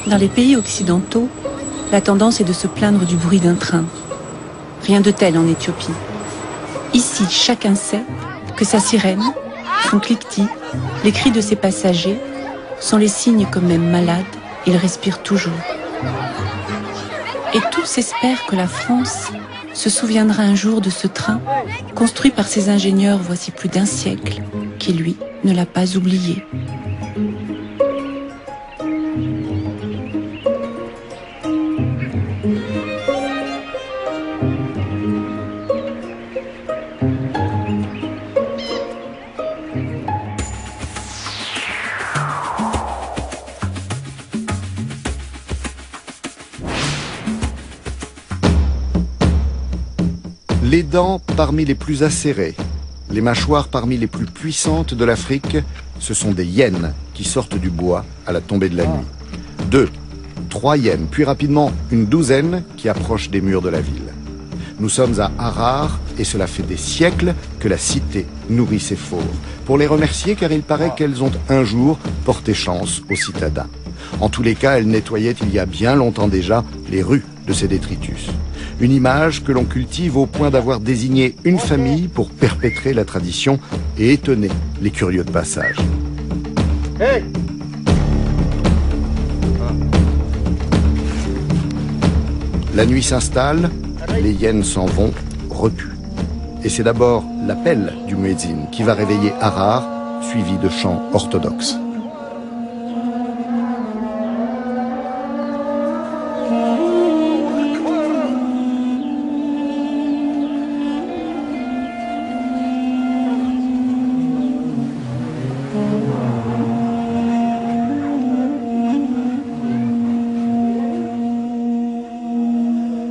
Dans les pays occidentaux, la tendance est de se plaindre du bruit d'un train. Rien de tel en Éthiopie. Ici, chacun sait que sa sirène, son cliquetis, les cris de ses passagers sont les signes que même malade, il respire toujours. Et tous espèrent que la France se souviendra un jour de ce train, construit par ses ingénieurs voici plus d'un siècle, qui lui ne l'a pas oublié. Les dents parmi les plus acérées, les mâchoires parmi les plus puissantes de l'Afrique, ce sont des hyènes qui sortent du bois à la tombée de la nuit. 2, 3 hyènes, puis rapidement une douzaine qui approchent des murs de la ville. Nous sommes à Harar et cela fait des siècles que la cité nourrit ses fauves. Pour les remercier car il paraît qu'elles ont un jour porté chance aux citadins. En tous les cas, elles nettoyaient il y a bien longtemps déjà les rues de ces détritus. Une image que l'on cultive au point d'avoir désigné une famille pour perpétrer la tradition et étonner les curieux de passage. Hey! La nuit s'installe, les hyènes s'en vont, repus. Et c'est d'abord l'appel du muezzin qui va réveiller Harar, suivi de chants orthodoxes.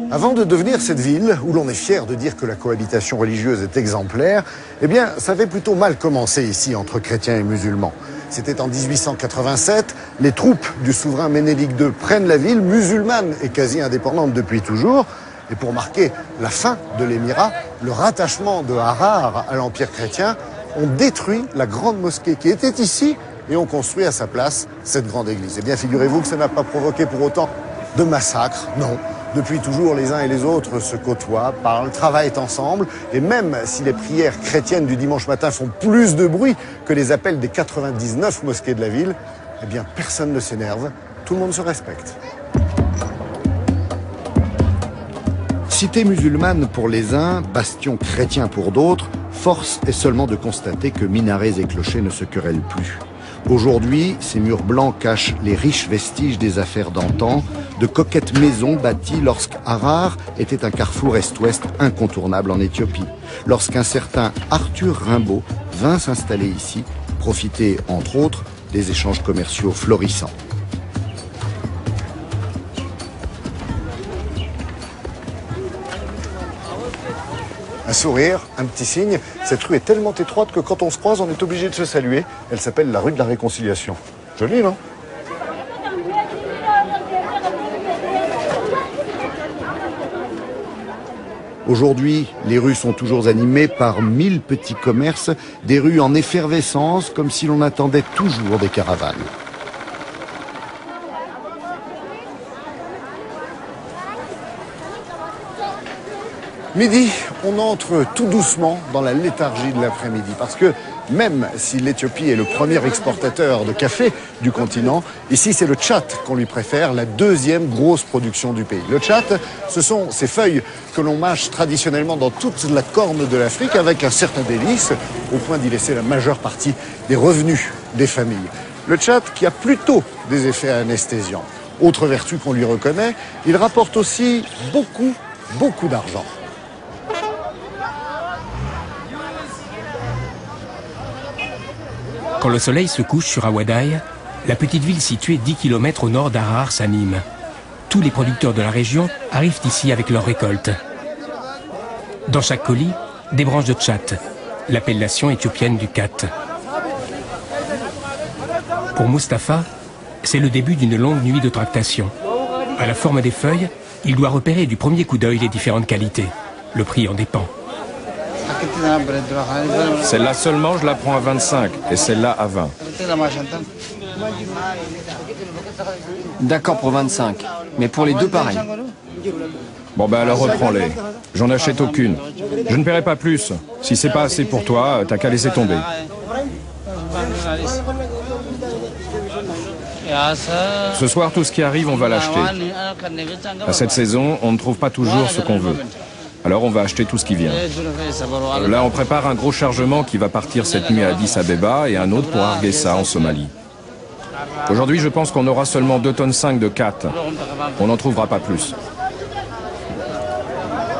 Avant de devenir cette ville où l'on est fier de dire que la cohabitation religieuse est exemplaire, eh bien, ça avait plutôt mal commencé ici entre chrétiens et musulmans. C'était en 1887, les troupes du souverain Ménélique II prennent la ville, musulmane et quasi indépendante depuis toujours. Et pour marquer la fin de l'émirat, le rattachement de Harar à l'empire chrétien, on détruit la grande mosquée qui était ici et on construit à sa place cette grande église. Eh bien, figurez-vous que ça n'a pas provoqué pour autant de massacre, non. Depuis toujours, les uns et les autres se côtoient, parlent, travaillent ensemble. Et même si les prières chrétiennes du dimanche matin font plus de bruit que les appels des 99 mosquées de la ville, eh bien, personne ne s'énerve, tout le monde se respecte. Cité musulmane pour les uns, bastion chrétien pour d'autres, force est seulement de constater que minarets et clochers ne se querellent plus. Aujourd'hui, ces murs blancs cachent les riches vestiges des affaires d'antan, de coquettes maisons bâties lorsqu'Harar était un carrefour est-ouest incontournable en Éthiopie. Lorsqu'un certain Arthur Rimbaud vint s'installer ici, profiter entre autres des échanges commerciaux florissants. Un sourire, un petit signe. Cette rue est tellement étroite que quand on se croise, on est obligé de se saluer. Elle s'appelle la rue de la Réconciliation. Joli, non? Aujourd'hui, les rues sont toujours animées par 1000 petits commerces, des rues en effervescence, comme si l'on attendait toujours des caravanes. Midi, on entre tout doucement dans la léthargie de l'après-midi parce que même si l'Éthiopie est le premier exportateur de café du continent, ici c'est le Tchad qu'on lui préfère, la deuxième grosse production du pays. Le Tchad, ce sont ces feuilles que l'on mâche traditionnellement dans toute la corne de l'Afrique avec un certain délice, au point d'y laisser la majeure partie des revenus des familles. Le Tchad qui a plutôt des effets anesthésiants. Autre vertu qu'on lui reconnaît, il rapporte aussi beaucoup d'argent. Quand le soleil se couche sur Awadai, la petite ville située 10 km au nord d'Harar s'anime. Tous les producteurs de la région arrivent ici avec leurs récoltes. Dans chaque colis, des branches de tchat, l'appellation éthiopienne du khat. Pour Mustapha, c'est le début d'une longue nuit de tractation. À la forme des feuilles, il doit repérer du premier coup d'œil les différentes qualités. Le prix en dépend. Celle-là seulement, je la prends à 25 et celle-là à 20. D'accord pour 25, mais pour les deux pareils. Bon ben alors reprends-les. J'en achète aucune. Je ne paierai pas plus. Si c'est pas assez pour toi, t'as qu'à laisser tomber. Ce soir, tout ce qui arrive, on va l'acheter. À cette saison, on ne trouve pas toujours ce qu'on veut. Alors on va acheter tout ce qui vient. Là, on prépare un gros chargement qui va partir cette nuit à Addis Abeba et un autre pour Hargeisa en Somalie. Aujourd'hui, je pense qu'on aura seulement 2,5 tonnes de khat. On n'en trouvera pas plus.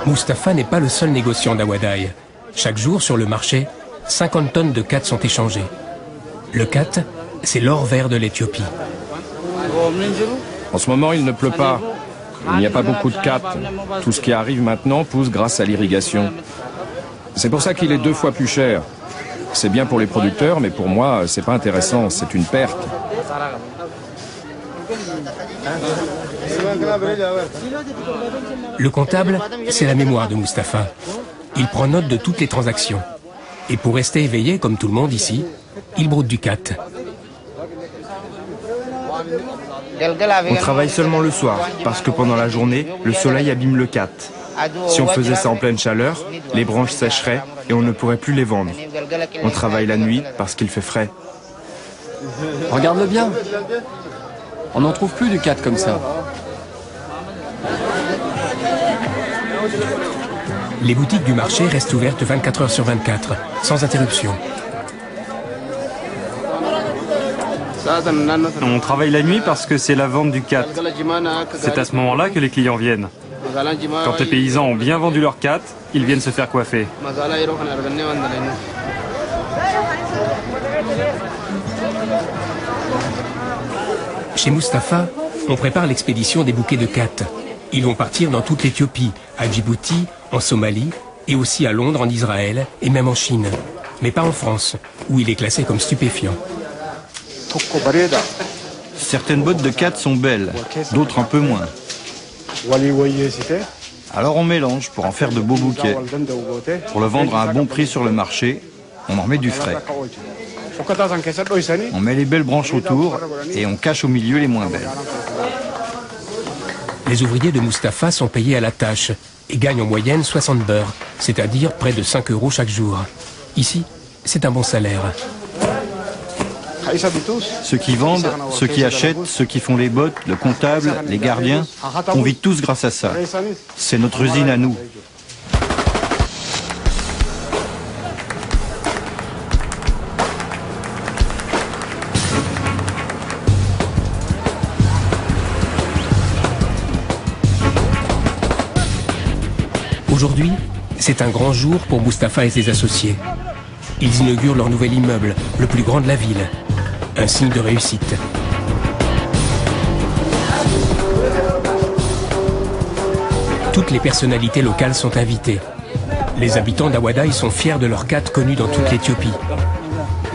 Mustapha n'est pas le seul négociant d'Awadai. Chaque jour, sur le marché, 50 tonnes de khat sont échangées. Le khat, c'est l'or vert de l'Éthiopie. En ce moment, il ne pleut pas. Il n'y a pas beaucoup de khat. Tout ce qui arrive maintenant pousse grâce à l'irrigation. C'est pour ça qu'il est 2 fois plus cher. C'est bien pour les producteurs, mais pour moi, c'est pas intéressant. C'est une perte. Le comptable, c'est la mémoire de Mustapha. Il prend note de toutes les transactions. Et pour rester éveillé, comme tout le monde ici, il broute du khat. On travaille seulement le soir, parce que pendant la journée, le soleil abîme le khat. Si on faisait ça en pleine chaleur, les branches sécheraient et on ne pourrait plus les vendre. On travaille la nuit parce qu'il fait frais. Regarde-le bien. On n'en trouve plus du khat comme ça. Les boutiques du marché restent ouvertes 24 heures sur 24, sans interruption. On travaille la nuit parce que c'est la vente du khat. C'est à ce moment-là que les clients viennent. Quand les paysans ont bien vendu leur khat, ils viennent se faire coiffer. Chez Mustapha, on prépare l'expédition des bouquets de khat. Ils vont partir dans toute l'Éthiopie, à Djibouti, en Somalie, et aussi à Londres, en Israël, et même en Chine. Mais pas en France, où il est classé comme stupéfiant. Certaines bottes de khat sont belles, d'autres un peu moins. Alors on mélange pour en faire de beaux bouquets. Pour le vendre à un bon prix sur le marché, on en met du frais. On met les belles branches autour et on cache au milieu les moins belles. Les ouvriers de Mustapha sont payés à la tâche et gagnent en moyenne 60 beurres, c'est-à-dire près de 5 € chaque jour. Ici, c'est un bon salaire. Ceux qui vendent, ceux qui achètent, ceux qui font les bottes, le comptable, les gardiens, on vit tous grâce à ça. C'est notre usine à nous. Aujourd'hui, c'est un grand jour pour Mustapha et ses associés. Ils inaugurent leur nouvel immeuble, le plus grand de la ville. Un signe de réussite. Toutes les personnalités locales sont invitées. Les habitants d'Awadai sont fiers de leur khat connu dans toute l'Éthiopie.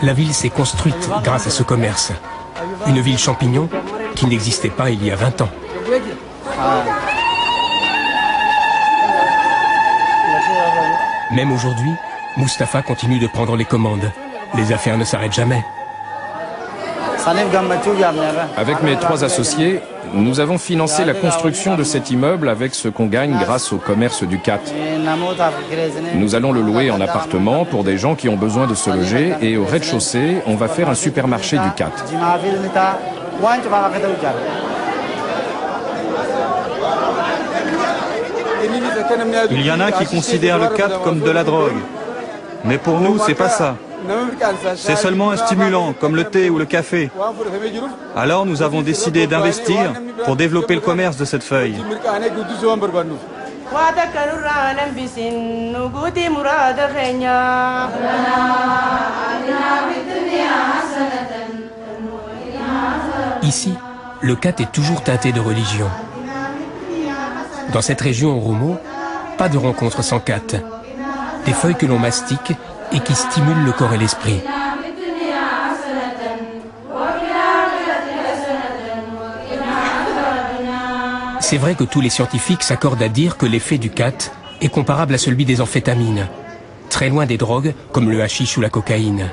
La ville s'est construite grâce à ce commerce. Une ville champignon qui n'existait pas il y a 20 ans. Même aujourd'hui, Mustapha continue de prendre les commandes. Les affaires ne s'arrêtent jamais. Avec mes 3 associés, nous avons financé la construction de cet immeuble avec ce qu'on gagne grâce au commerce du khat. Nous allons le louer en appartement pour des gens qui ont besoin de se loger et au rez-de-chaussée, on va faire un supermarché du khat. Il y en a qui considèrent le khat comme de la drogue. Mais pour nous, c'est pas ça. C'est seulement un stimulant, comme le thé ou le café. Alors nous avons décidé d'investir pour développer le commerce de cette feuille. Ici, le khat est toujours teinté de religion. Dans cette région Oromo, pas de rencontre sans khat. Des feuilles que l'on mastique et qui stimulent le corps et l'esprit. C'est vrai que tous les scientifiques s'accordent à dire que l'effet du khat est comparable à celui des amphétamines, très loin des drogues comme le hashish ou la cocaïne.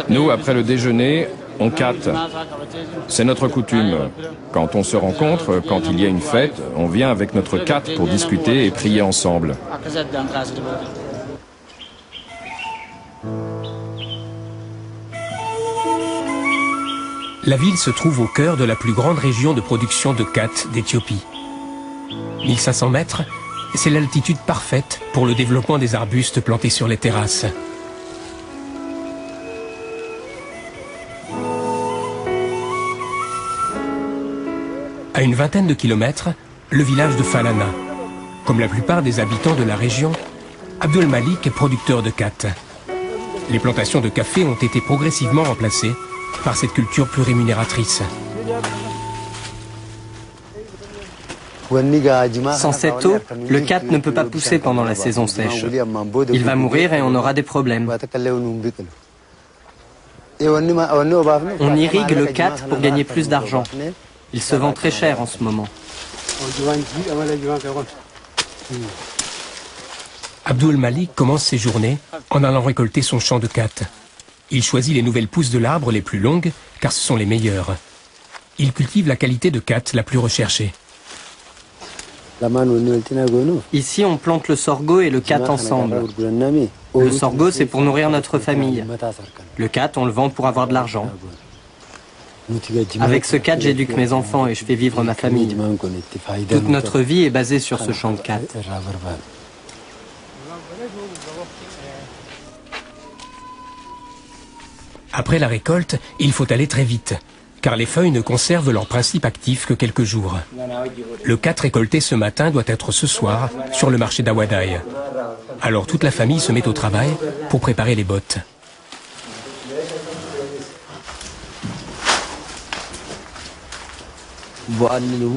Nous, après le déjeuner, on quatte. C'est notre coutume. Quand on se rencontre, quand il y a une fête, on vient avec notre quatte pour discuter et prier ensemble. La ville se trouve au cœur de la plus grande région de production de khat d'Éthiopie. 1500 mètres, c'est l'altitude parfaite pour le développement des arbustes plantés sur les terrasses. À une vingtaine de kilomètres, le village de Falana. Comme la plupart des habitants de la région, Abdul Malik est producteur de khat. Les plantations de café ont été progressivement remplacées par cette culture plus rémunératrice. Sans cette eau, le khat ne peut pas pousser pendant la saison sèche. Il va mourir et on aura des problèmes. On irrigue le khat pour gagner plus d'argent. Il se vend très cher en ce moment. Abdul Malik commence ses journées en allant récolter son champ de khat. Il choisit les nouvelles pousses de l'arbre les plus longues car ce sont les meilleures. Il cultive la qualité de khat la plus recherchée. Ici, on plante le sorgho et le khat ensemble. Le sorgho, c'est pour nourrir notre famille. Le khat, on le vend pour avoir de l'argent. Avec ce khat, j'éduque mes enfants et je fais vivre ma famille. Toute notre vie est basée sur ce champ de khat. Après la récolte, il faut aller très vite, car les feuilles ne conservent leur principe actif que quelques jours. Le khat récolté ce matin doit être ce soir sur le marché d'Awadai. Alors toute la famille se met au travail pour préparer les bottes.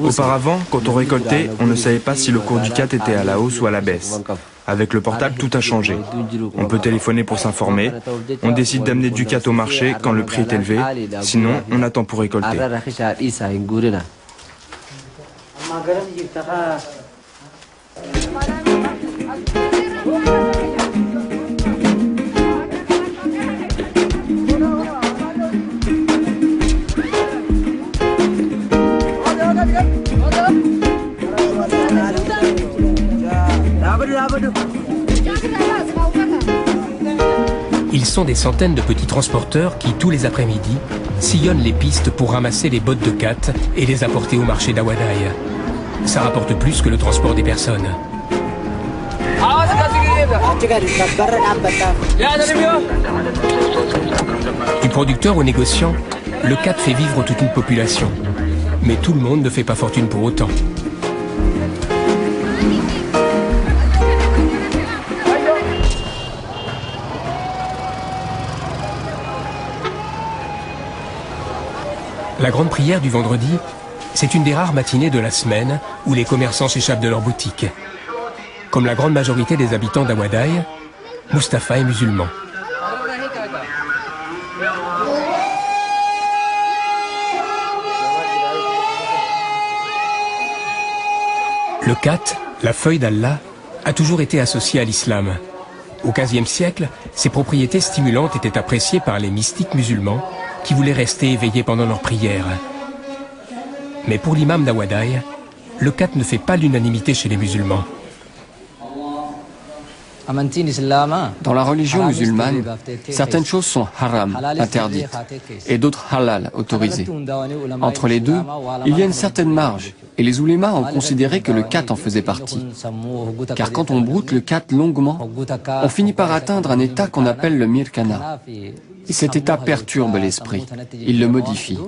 Auparavant, quand on récoltait, on ne savait pas si le cours du khat était à la hausse ou à la baisse. Avec le portable, tout a changé. On peut téléphoner pour s'informer. On décide d'amener du khat au marché quand le prix est élevé. Sinon, on attend pour récolter. Ils sont des centaines de petits transporteurs qui, tous les après-midi, sillonnent les pistes pour ramasser les bottes de khat et les apporter au marché d'Awadai. Ça rapporte plus que le transport des personnes. Du producteur au négociant, le khat fait vivre toute une population. Mais tout le monde ne fait pas fortune pour autant. La grande prière du vendredi, c'est une des rares matinées de la semaine où les commerçants s'échappent de leurs boutiques. Comme la grande majorité des habitants d'Awadai, Mustapha est musulman. Le khat, la feuille d'Allah, a toujours été associé à l'islam. Au XVe siècle, ses propriétés stimulantes étaient appréciées par les mystiques musulmans qui voulaient rester éveillés pendant leurs prières. Mais pour l'imam d'Awadai, le khat ne fait pas l'unanimité chez les musulmans. Dans la religion musulmane, certaines choses sont haram, interdites, et d'autres halal, autorisées. Entre les deux, il y a une certaine marge, et les oulémas ont considéré que le khat en faisait partie. Car quand on broute le khat longuement, on finit par atteindre un état qu'on appelle le mirkana. Et cet état perturbe l'esprit, il le modifie.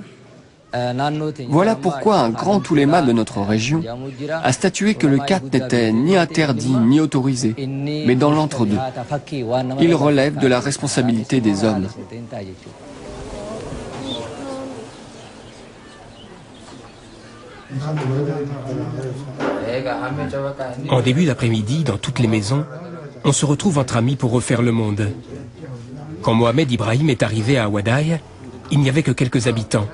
Voilà pourquoi un grand ouléma de notre région a statué que le khat n'était ni interdit ni autorisé, mais dans l'entre-deux. Il relève de la responsabilité des hommes. En début d'après-midi, dans toutes les maisons, on se retrouve entre amis pour refaire le monde. Quand Mohamed Ibrahim est arrivé à Awadai, il n'y avait que quelques habitants.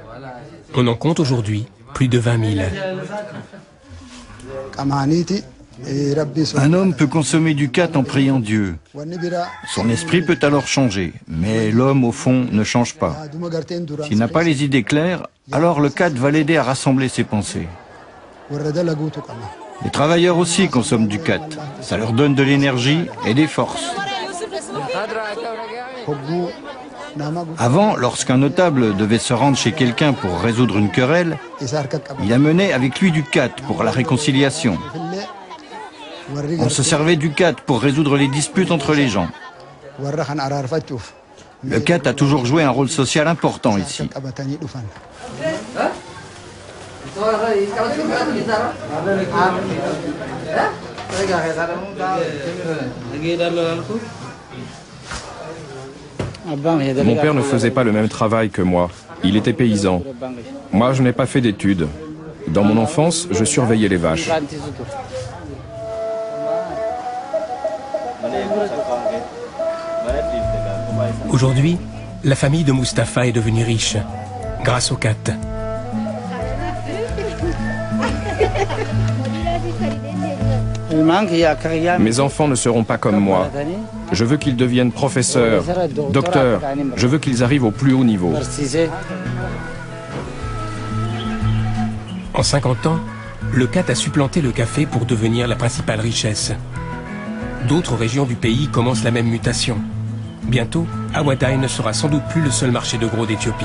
On en compte aujourd'hui plus de 20 000. Un homme peut consommer du khat en priant Dieu. Son esprit peut alors changer, mais l'homme, au fond, ne change pas. S'il n'a pas les idées claires, alors le khat va l'aider à rassembler ses pensées. Les travailleurs aussi consomment du khat. Ça leur donne de l'énergie et des forces. Avant, lorsqu'un notable devait se rendre chez quelqu'un pour résoudre une querelle, il amenait avec lui du khat pour la réconciliation. On se servait du khat pour résoudre les disputes entre les gens. Le khat a toujours joué un rôle social important ici. Mon père ne faisait pas le même travail que moi. Il était paysan. Moi, je n'ai pas fait d'études. Dans mon enfance, je surveillais les vaches. Aujourd'hui, la famille de Mustapha est devenue riche, grâce au khat. Mes enfants ne seront pas comme moi. Je veux qu'ils deviennent professeurs, docteurs. Je veux qu'ils arrivent au plus haut niveau. En 50 ans, le khat a supplanté le café pour devenir la principale richesse. D'autres régions du pays commencent la même mutation. Bientôt, Awadai ne sera sans doute plus le seul marché de gros d'Éthiopie.